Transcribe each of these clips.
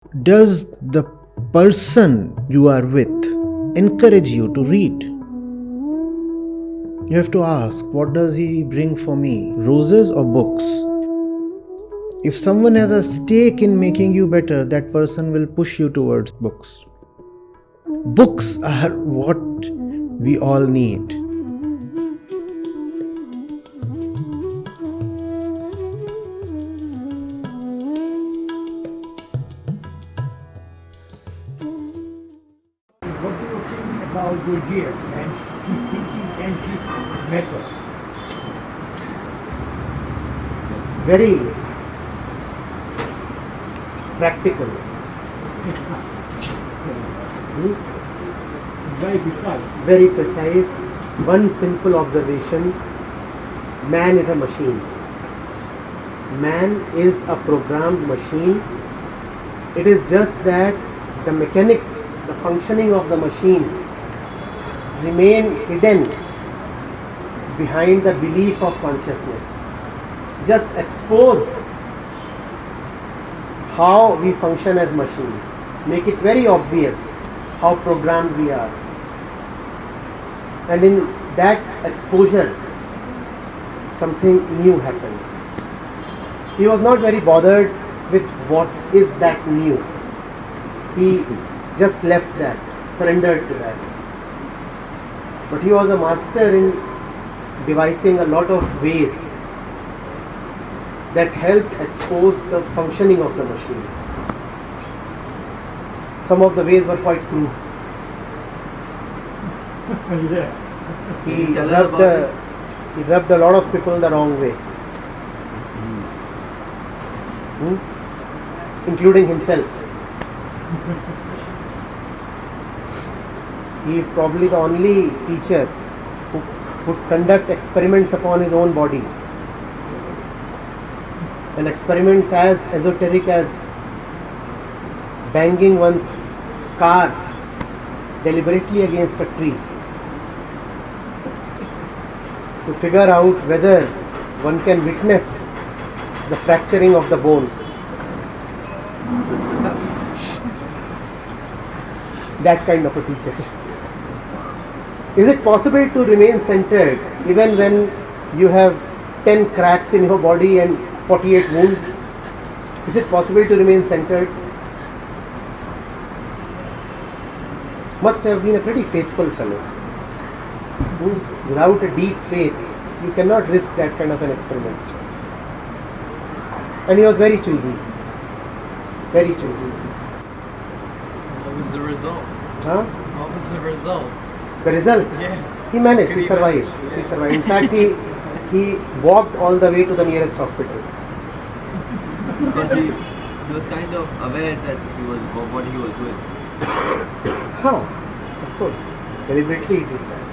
Does the person you are with encourage you to read? You have to ask, what does he bring for me? Roses or books? If someone has a stake in making you better, that person will push you towards books. Books are what we all need. What do you think about Gurdjieff and his teaching and his methods? Very practical. Very precise. Very precise. One simple observation: man is a machine. Man is a programmed machine. It is just that the mechanics, the functioning of the machine remain hidden behind the belief of consciousness. Just expose how we function as machines. Make it very obvious how programmed we are. And in that exposure, something new happens. He was not very bothered with what is that new. He just left that, surrendered to that. But he was a master in devising a lot of ways that helped expose the functioning of the machine. Some of the ways were quite crude. Yeah. He rubbed a lot of people the wrong way, including himself. He is probably the only teacher who would conduct experiments upon his own body, and experiments as esoteric as banging one's car deliberately against a tree to figure out whether one can witness the fracturing of the bones. That kind of a teacher. Is it possible to remain centered even when you have 10 cracks in your body and 48 wounds? Is it possible to remain centered? Must have been a pretty faithful fellow. Without a deep faith, you cannot risk that kind of an experiment. And he was very choosy. Very choosy. What was the result? Huh? What was the result? The result? Yeah. He managed, he survived. He survived. In fact, he walked all the way to the nearest hospital. Because he was kind of aware that he was what he was doing. Of course. Deliberately he did that.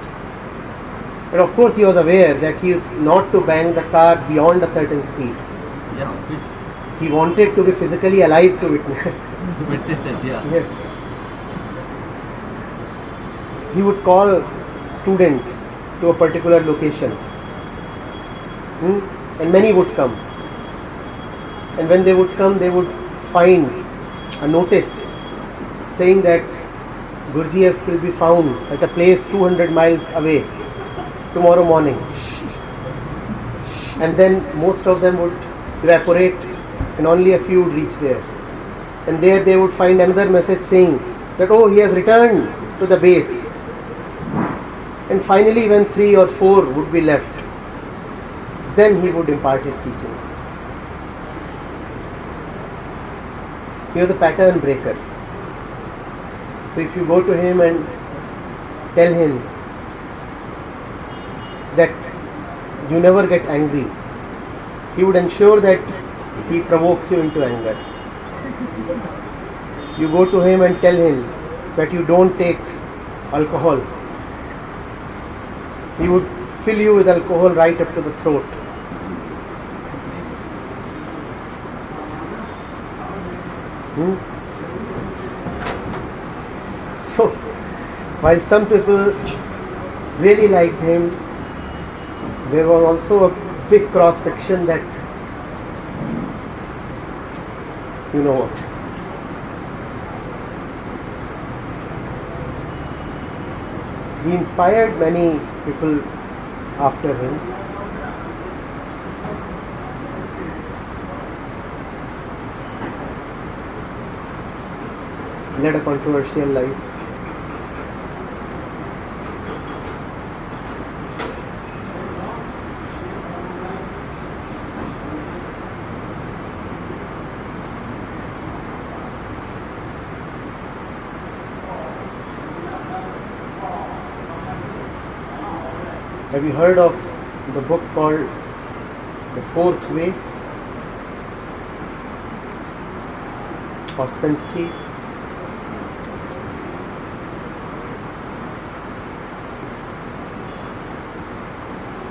And of course he was aware that he is not to bang the car beyond a certain speed. Yeah, which He wanted to be physically alive to witness. to witness it, yeah. Yes. He would call students to a particular location. And many would come. And when they would come, they would find a notice saying that Gurdjieff will be found at a place 200 miles away tomorrow morning. And then most of them would evaporate and only a few would reach there. And there they would find another message saying that, oh, he has returned to the base. And finally, when 3 or 4 would be left, then he would impart his teaching. He was a pattern breaker. So if you go to him and tell him that you never get angry, he would ensure that he provokes you into anger. You go to him and tell him that you don't take alcohol, he would fill you with alcohol right up to the throat. So, while some people really liked him, there was also a big cross section that, you know what, He inspired many people after him. Led a controversial life. Have you heard of the book called The Fourth Way? Ouspensky.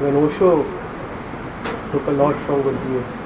When Osho took a lot from Gurdjieff,